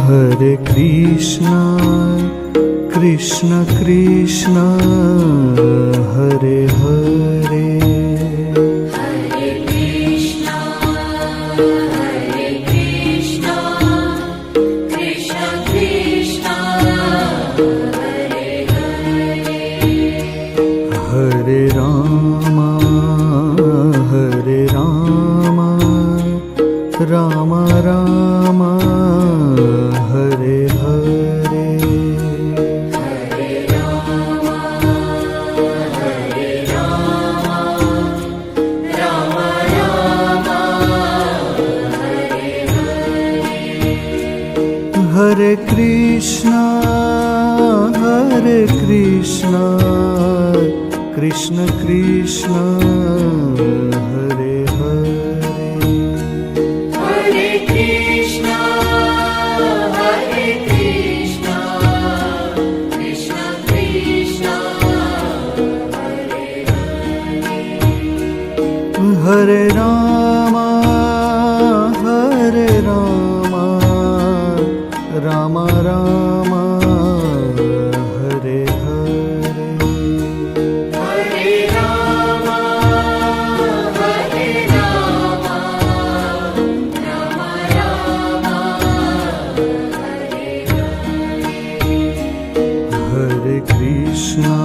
Hare Krishna, Krishna Krishna, Hare Hare. Hare Krishna, Krishna Krishna, Hare Hare. Hare Rama, Rama Rama, Hare Hare. Hare Rama, Rama Rama, Hare Hare. Hare Krishna, Krishna Krishna, Hare Hare. Hare Krishna, Krishna Krishna, Hare Hare. Hare Rama, Rama Rama, Hare Hare. Hare Rama, Rama Rama, Hare Hare. Hare Krishna,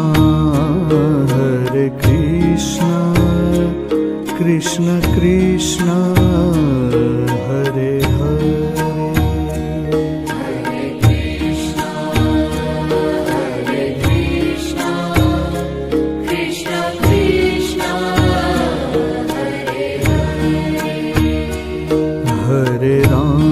Krishna Krishna, Hare Hare. Hare Krishna, Krishna Krishna, Hare Hare. Hare Rama,